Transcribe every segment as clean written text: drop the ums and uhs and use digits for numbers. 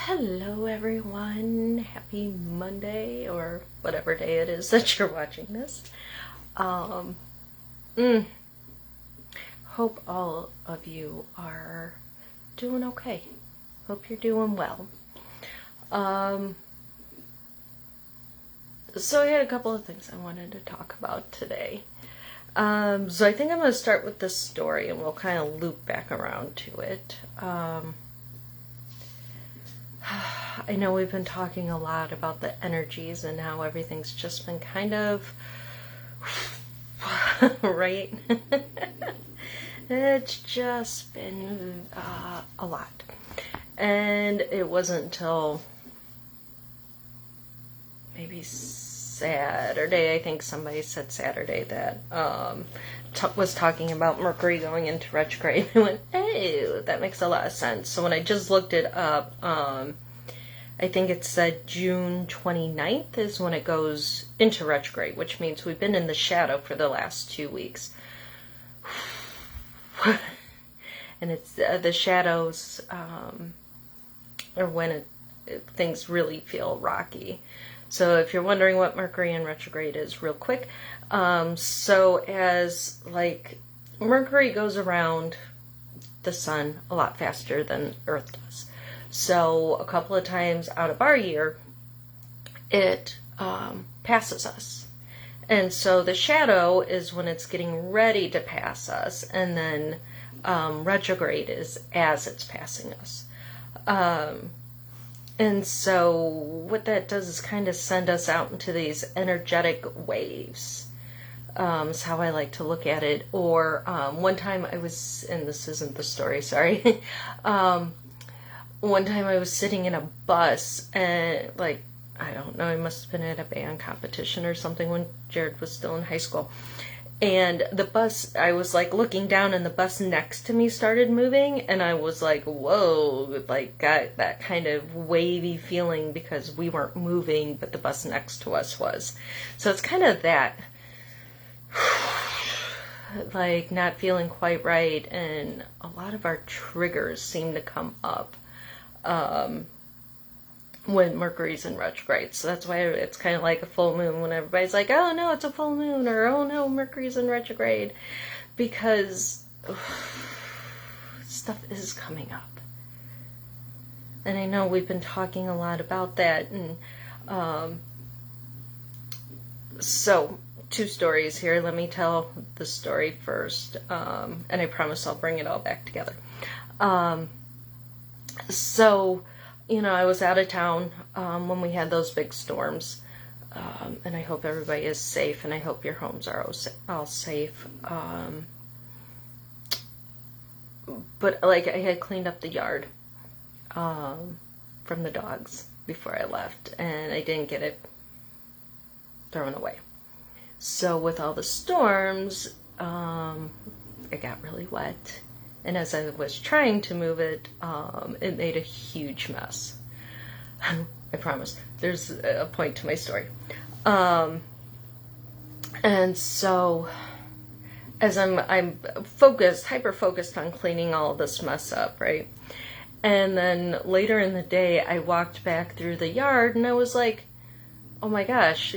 Hello everyone, happy Monday or whatever day it is that you're watching this. Hope all of you are doing okay. Hope you're doing well. So I had a couple of things I wanted to talk about today. So I think I'm going to start with this story and we'll kind of loop back around to it. I know we've been talking a lot about the energies and how everything's just been kind of right. It's just been a lot, and it wasn't until maybe Saturday, I think somebody said Saturday, that was talking about Mercury going into retrograde. I went, hey, that makes a lot of sense. So when I just looked it up, I think it said June 29th is when it goes into retrograde, which means we've been in the shadow for the last 2 weeks. And it's the shadows are when things really feel rocky. So if you're wondering what Mercury in retrograde is, real quick, so as Mercury goes around the sun a lot faster than Earth does. So a couple of times out of our year, it passes us. And so the shadow is when it's getting ready to pass us, and then retrograde is as it's passing us. And so what that does is kind of send us out into these energetic waves. Is how I like to look at it. Or one time I was, and this isn't the story, sorry. One time I was sitting in a bus and I don't know, I must have been at a band competition or something when Jared was still in high school. And the bus, I was looking down and the bus next to me started moving, and I was like, whoa, got that kind of wavy feeling because we weren't moving, but the bus next to us was. So it's kind of that, not feeling quite right, and a lot of our triggers seem to come up when Mercury's in retrograde. So that's why it's kind of like a full moon when everybody's like, oh no, it's a full moon, or oh no, Mercury's in retrograde, because stuff is coming up. And I know we've been talking a lot about that, and so 2 stories here. Let me tell the story first, and I promise I'll bring it all back together. So, I was out of town when we had those big storms, and I hope everybody is safe, and I hope your homes are all safe. But I had cleaned up the yard from the dogs before I left, and I didn't get it thrown away. So with all the storms, it got really wet. And as I was trying to move it, it made a huge mess. I promise. There's a point to my story. And so, as I'm hyper focused on cleaning all this mess up, right? And then later in the day, I walked back through the yard, and I was like, oh my gosh,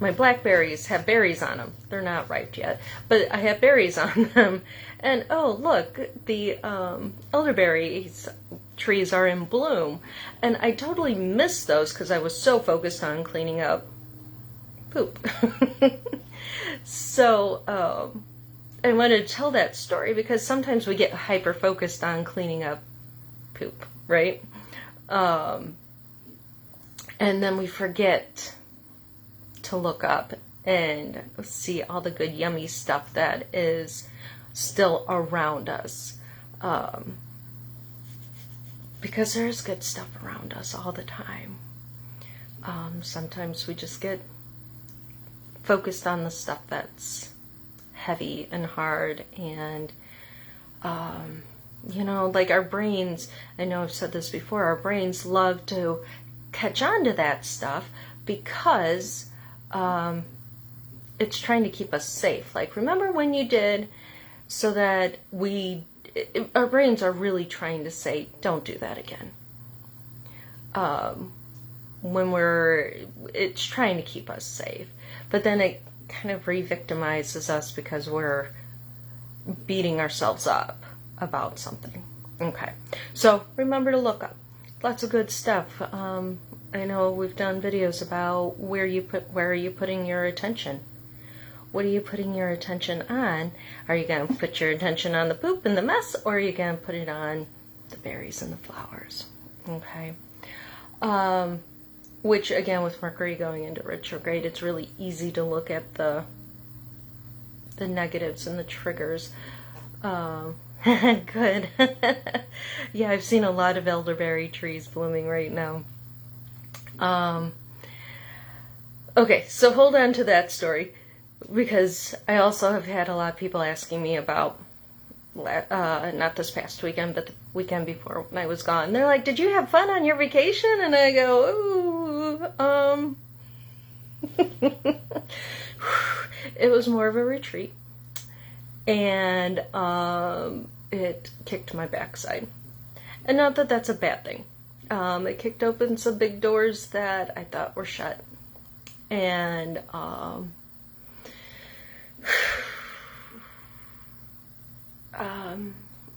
my blackberries have berries on them. They're not ripe yet, but I have berries on them. And oh, look, the elderberry trees are in bloom. And I totally missed those because I was so focused on cleaning up poop. So I wanted to tell that story because sometimes we get hyper focused on cleaning up poop, right? And then we forget to look up and see all the good yummy stuff that is still around us, because there's good stuff around us all the time. Sometimes we just get focused on the stuff that's heavy and hard, and our brains, I know I've said this before, our brains love to catch on to that stuff because it's trying to keep us safe. Remember when you did, so that we our brains are really trying to say, don't do that again. When it's trying to keep us safe. But then it kind of re-victimizes us because we're beating ourselves up about something. Okay, so remember to look up. Lots of good stuff. I know we've done videos about where are you putting your attention? What are you putting your attention on? Are you going to put your attention on the poop and the mess, or are you going to put it on the berries and the flowers? Okay. Which, again, with Mercury going into retrograde, it's really easy to look at the negatives and the triggers. Good. Yeah, I've seen a lot of elderberry trees blooming right now. Okay, so hold on to that story, because I also have had a lot of people asking me about, not this past weekend, but the weekend before when I was gone. They're like, did you have fun on your vacation? And I go, ooh, it was more of a retreat. And it kicked my backside. And not that that's a bad thing. It kicked open some big doors that I thought were shut. And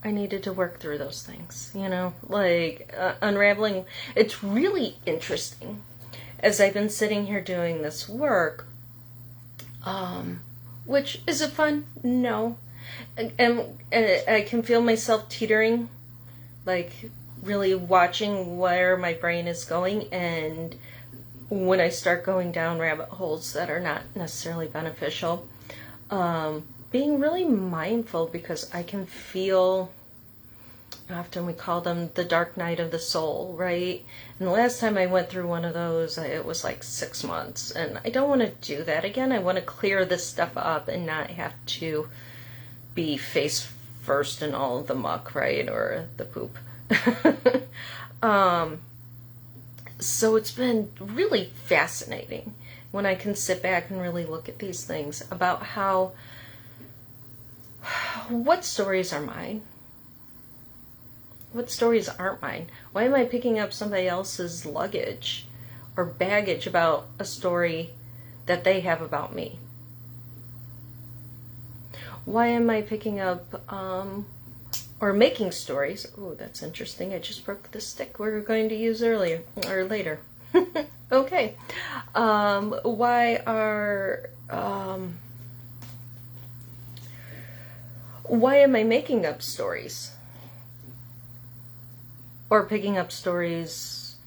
I needed to work through those things, like unraveling. It's really interesting as I've been sitting here doing this work, which is it fun? No. And I can feel myself teetering, like really watching where my brain is going, and when I start going down rabbit holes that are not necessarily beneficial, being really mindful, because I can feel, often we call them the dark night of the soul, right? And the last time I went through one of those, it was like 6 months, and I don't want to do that again. I want to clear this stuff up and not have to be face first in all of the muck, right? Or the poop. So it's been really fascinating when I can sit back and really look at these things about what stories are mine? What stories aren't mine? Why am I picking up somebody else's luggage or baggage about a story that they have about me? Why am I picking up or making stories? Oh, that's interesting. I just broke the stick we were going to use earlier or later. Okay. Why am I making up stories? Or picking up stories,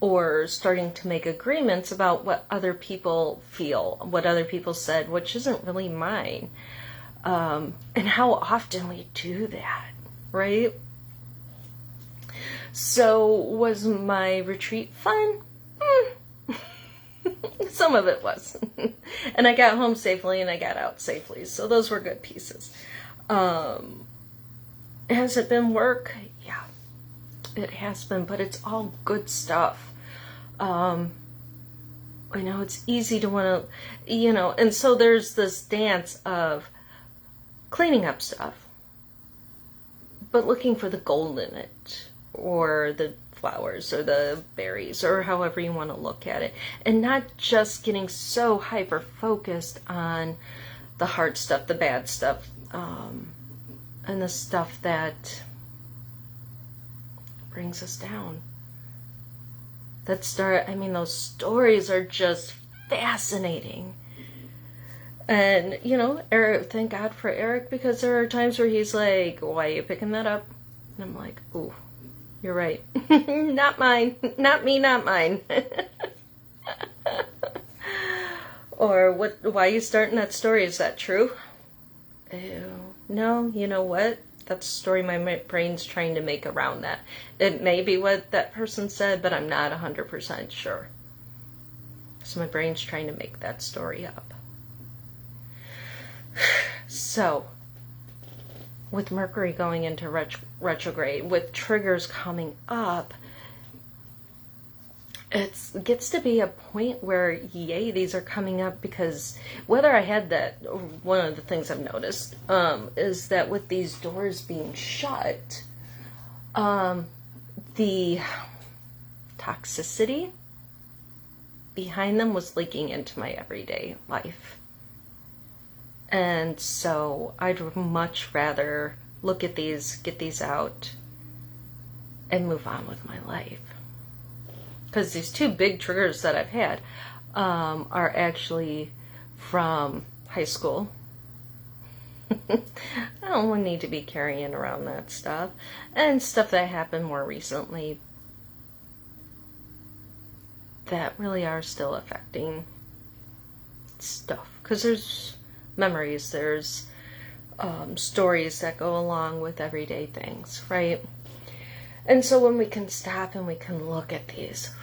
or starting to make agreements about what other people feel, what other people said, which isn't really mine. And how often we do that, right? So was my retreat fun? Some of it was. And I got home safely and I got out safely. So those were good pieces. Has it been work? Yeah, it has been, but it's all good stuff. I know it's easy to want to, and so there's this dance of cleaning up stuff, but looking for the gold in it, or the flowers, or the berries, or however you want to look at it, and not just getting so hyper focused on the hard stuff, the bad stuff, and the stuff that brings us down. Those stories are just fascinating. And, Eric, thank God for Eric, because there are times where he's like, why are you picking that up? And I'm like, ooh, you're right. Not mine. Not me, not mine. Or, why are you starting that story? Is that true? Ew. No, you know what? That's a story my brain's trying to make around that. It may be what that person said, but I'm not 100% sure. So my brain's trying to make that story up. So, with Mercury going into retrograde, with triggers coming up, it gets to be a point where, yay, these are coming up, because whether I had that, one of the things I've noticed is that with these doors being shut, the toxicity behind them was leaking into my everyday life. And so I'd much rather look at these, get these out, and move on with my life. Because these two big triggers that I've had are actually from high school. I don't need to be carrying around that stuff. And stuff that happened more recently that really are still affecting stuff. Because there's memories, there's stories that go along with everyday things, right? And so when we can stop and we can look at these,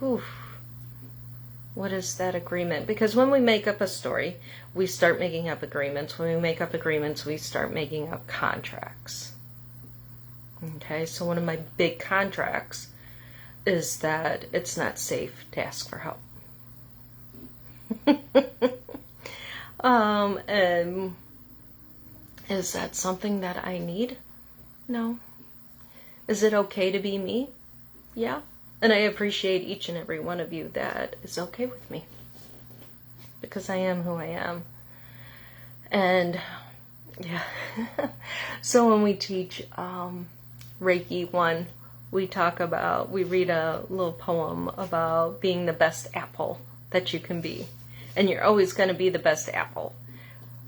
oof, what is that agreement? Because when we make up a story, we start making up agreements. When we make up agreements, we start making up contracts. Okay, so one of my big contracts is that it's not safe to ask for help. And is that something that I need? No. Is it okay to be me? Yeah. And I appreciate each and every one of you that is okay with me. Because I am who I am. And, yeah. So when we teach Reiki 1, we read a little poem about being the best apple that you can be. And you're always going to be the best apple.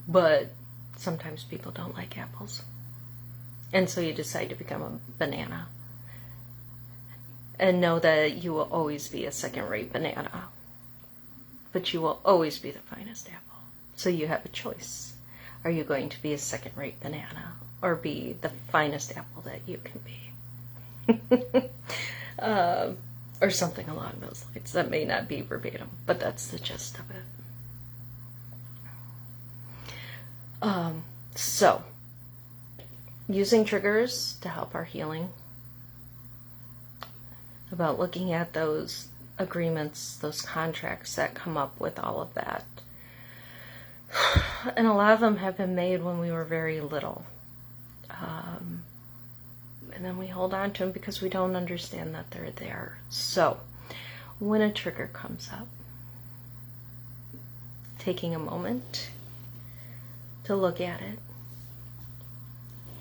But sometimes people don't like apples. And so you decide to become a banana. And know that you will always be a second-rate banana. But you will always be the finest apple. So you have a choice. Are you going to be a second-rate banana? Or be the finest apple that you can be? Or something along those lines. That may not be verbatim, but that's the gist of it. So, using triggers to help our healing, about looking at those agreements, those contracts that come up with all of that. And a lot of them have been made when we were very little. And then we hold on to them because we don't understand that they're there. So, when a trigger comes up, taking a moment to look at it,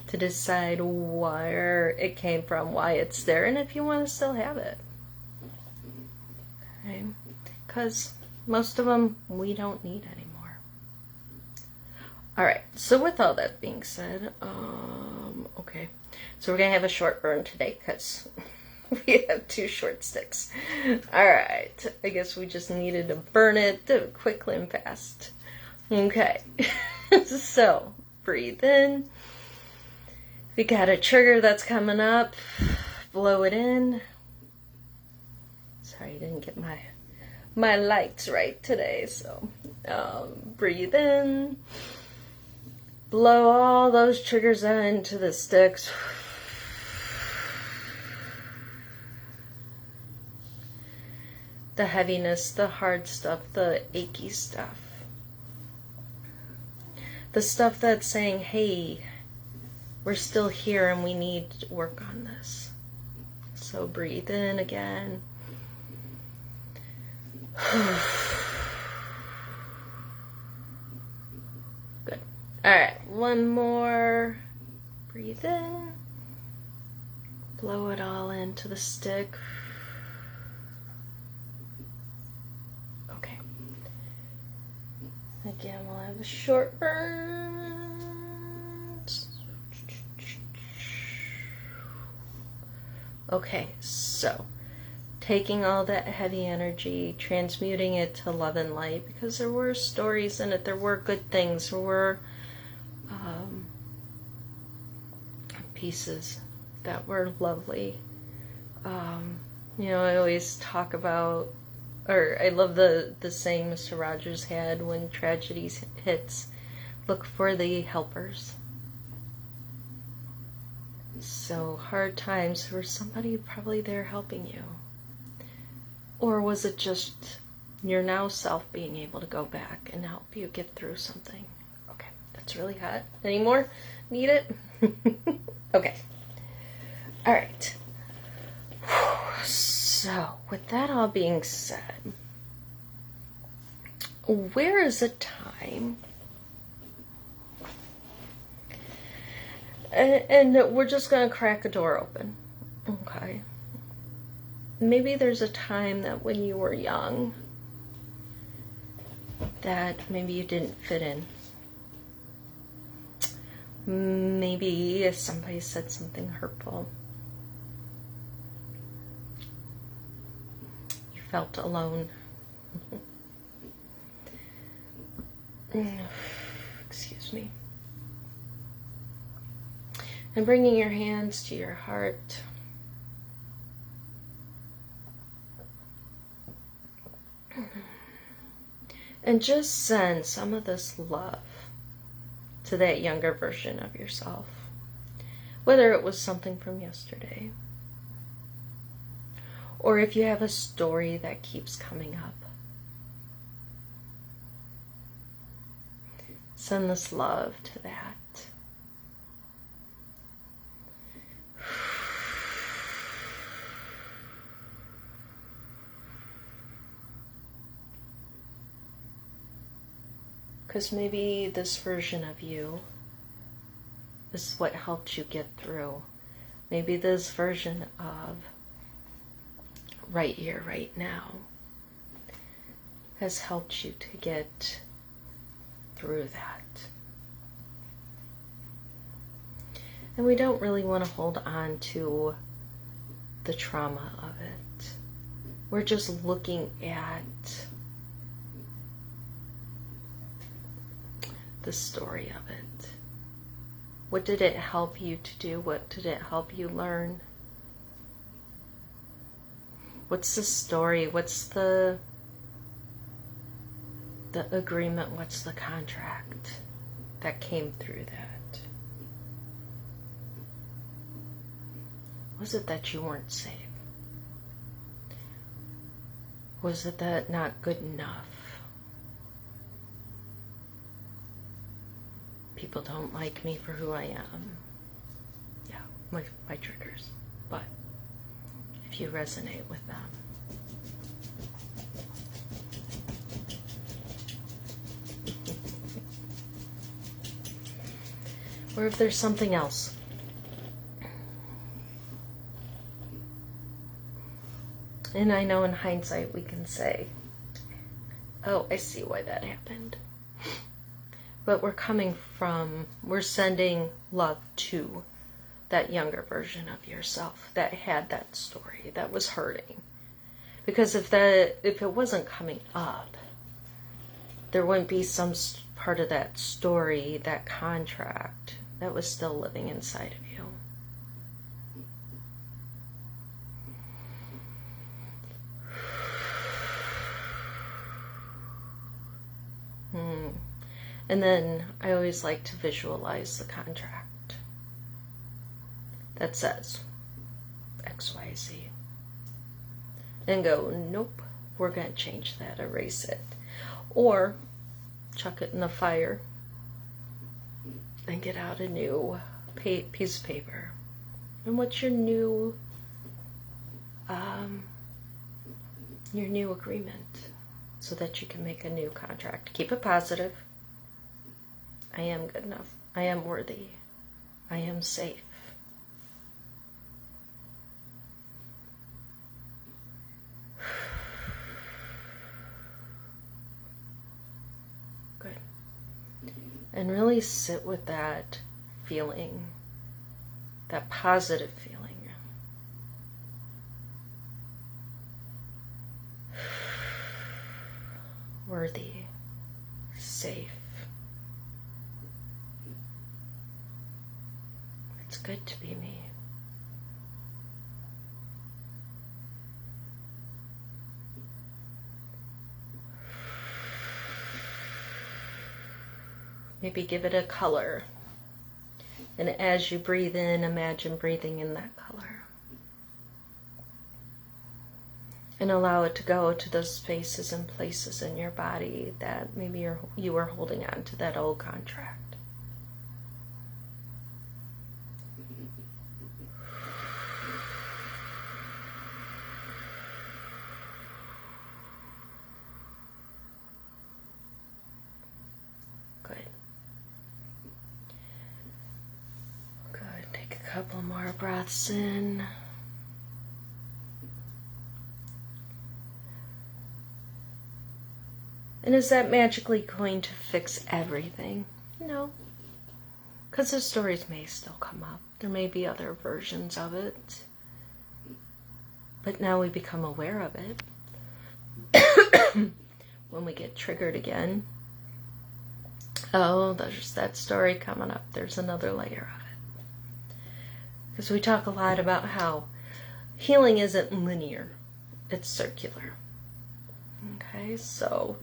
to decide where it came from, why it's there, and if you want to still have it. Okay? Because most of them we don't need anymore. Alright, so with all that being said, okay, so we're going to have a short burn today because we have 2 short sticks. Alright, I guess we just needed to burn it quickly and fast. Okay, so breathe in. We got a trigger that's coming up. Blow it in. Sorry, I didn't get my lights right today. So breathe in. Blow all those triggers into the sticks. The heaviness, the hard stuff, the achy stuff. The stuff that's saying, hey, we're still here and we need to work on this. So breathe in again. Good. Alright, one more. Breathe in. Blow it all into the stick. Okay. Again, we'll have a short burn. Okay, so taking all that heavy energy, transmuting it to love and light, because there were stories in it, there were good things, there were pieces that were lovely. I always talk about, or I love the saying Mr. Rogers had, when tragedy hits, look for the helpers. So hard times, were somebody probably there helping you? Or was it just your now self being able to go back and help you get through something? Okay, that's really hot. Any more? Need it? Okay. All right. So, with that all being said, where is a time, and we're just going to crack a door open, okay? Maybe there's a time that when you were young that maybe you didn't fit in. Maybe somebody said something hurtful. You felt alone. Excuse me. And bringing your hands to your heart. And just send some of this love to that younger version of yourself. Whether it was something from yesterday, or if you have a story that keeps coming up. Send this love to that. Because maybe this version of you is what helped you get through. Maybe this version of right here, right now, has helped you to get through that. And we don't really want to hold on to the trauma of it. We're just looking at the story of it. What did it help you to do? What did it help you learn? What's the story? What's the agreement? What's the contract that came through that? Was it that you weren't safe? Was it that not good enough? People don't like me for who I am. Yeah, my triggers. But if you resonate with them, or if there's something else. And I know in hindsight we can say, oh, I see why that happened. But we're sending love to that younger version of yourself that had that story, that was hurting. Because if it wasn't coming up, there wouldn't be some part of that story, that contract, that was still living inside of you. And then I always like to visualize the contract that says XYZ. And go, nope, we're going to change that, erase it. Or chuck it in the fire and get out a new piece of paper. And what's your new agreement so that you can make a new contract? Keep it positive. I am good enough. I am worthy. I am safe. Good. And really sit with that feeling, that positive feeling. Worthy, safe. It's good to be me. Maybe give it a color. And as you breathe in, imagine breathing in that color. And allow it to go to those spaces and places in your body that maybe you were holding on to that old contract. Good. Good. Take a couple more breaths in. And is that magically going to fix everything? No. Because the stories may still come up. There may be other versions of it. But now we become aware of it. When we get triggered again, oh, there's that story coming up. There's another layer of it. Because we talk a lot about how healing isn't linear. It's circular. Okay, so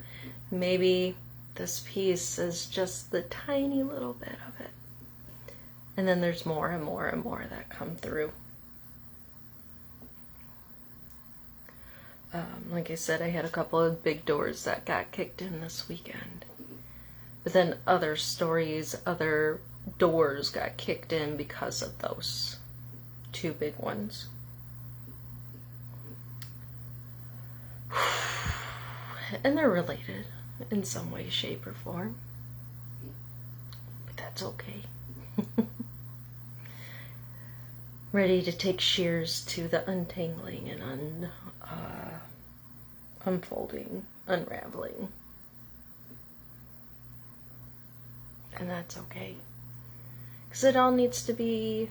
maybe this piece is just the tiny little bit of it. And then there's more and more and more that come through. Like I said, I had a couple of big doors that got kicked in this weekend. But then other stories, other doors got kicked in because of those two big ones. And they're related in some way, shape, or form. But that's okay. Ready to take shears to the untangling and unfolding, unraveling. And that's okay. Because it all needs to be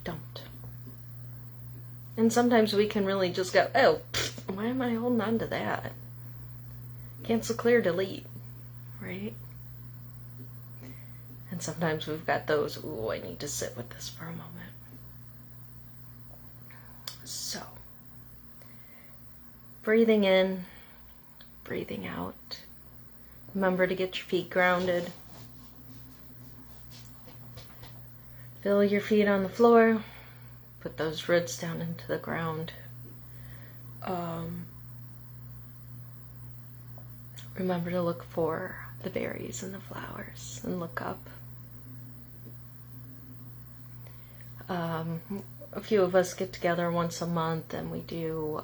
dumped. And sometimes we can really just go, oh, why am I holding on to that? Cancel, clear, delete, right? And sometimes we've got those, ooh, I need to sit with this for a moment. So, breathing in, breathing out. Remember to get your feet grounded. Feel your feet on the floor. Put those roots down into the ground. Remember to look for the berries and the flowers and look up. A few of us get together once a month and we do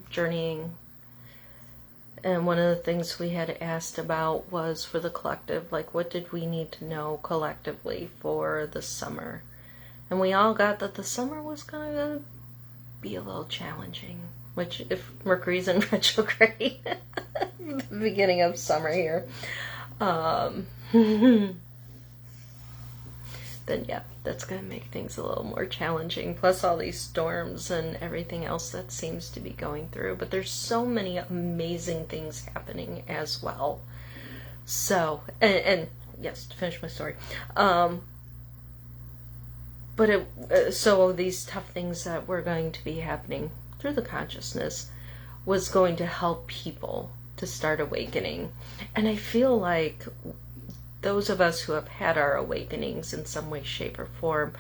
journeying. And one of the things we had asked about was for the collective, like what did we need to know collectively for the summer? And we all got that the summer was going to be a little challenging, which if Mercury's in retrograde, the beginning of summer here, then yeah, that's going to make things a little more challenging. Plus all these storms and everything else that seems to be going through. But there's so many amazing things happening as well. So, and yes, to finish my story. So these tough things that were going to be happening through the consciousness was going to help people to start awakening. And I feel like those of us who have had our awakenings in some way, shape, or form,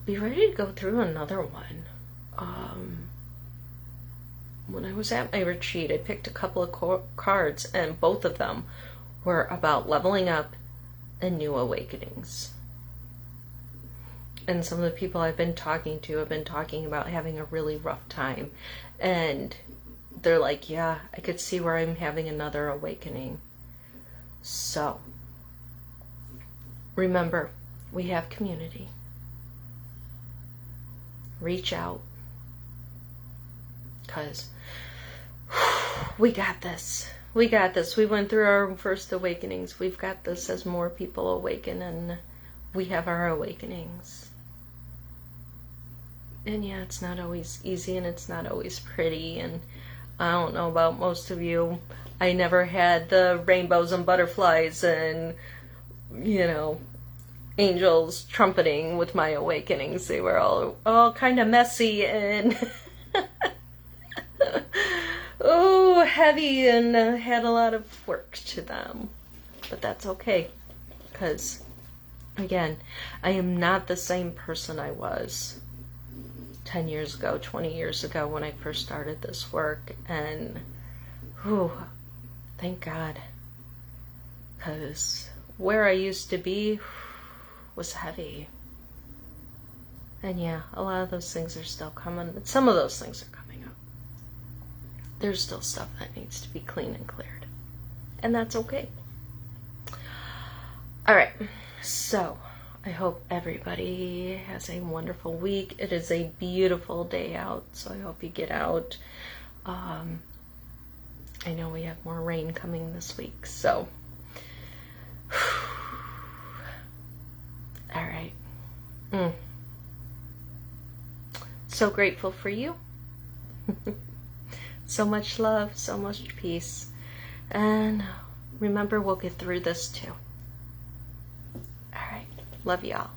be ready to go through another one. When I was at my retreat, I picked a couple of cards, and both of them were about leveling up and new awakenings. And some of the people I've been talking to have been talking about having a really rough time. And they're like, yeah, I could see where I'm having another awakening. So, remember, we have community. Reach out. Because we got this. We got this. We went through our first awakenings. We've got this as more people awaken and we have our awakenings. And yeah, it's not always easy and it's not always pretty. And I don't know about most of you. I never had the rainbows and butterflies and, angels trumpeting with my awakenings. They were all kind of messy and heavy and had a lot of work to them. But that's okay, because Again, I am not the same person I was 10 years ago, 20 years ago when I first started this work. And, whew, thank God. Because where I used to be was heavy. And yeah, a lot of those things are still coming. Some of those things are coming up. There's still stuff that needs to be clean and cleared. And that's okay. All right. So, I hope everybody has a wonderful week. It is a beautiful day out, so I hope you get out. I know we have more rain coming this week, so. All right. So grateful for you. So much love, so much peace. And remember, we'll get through this too. All right. Love y'all.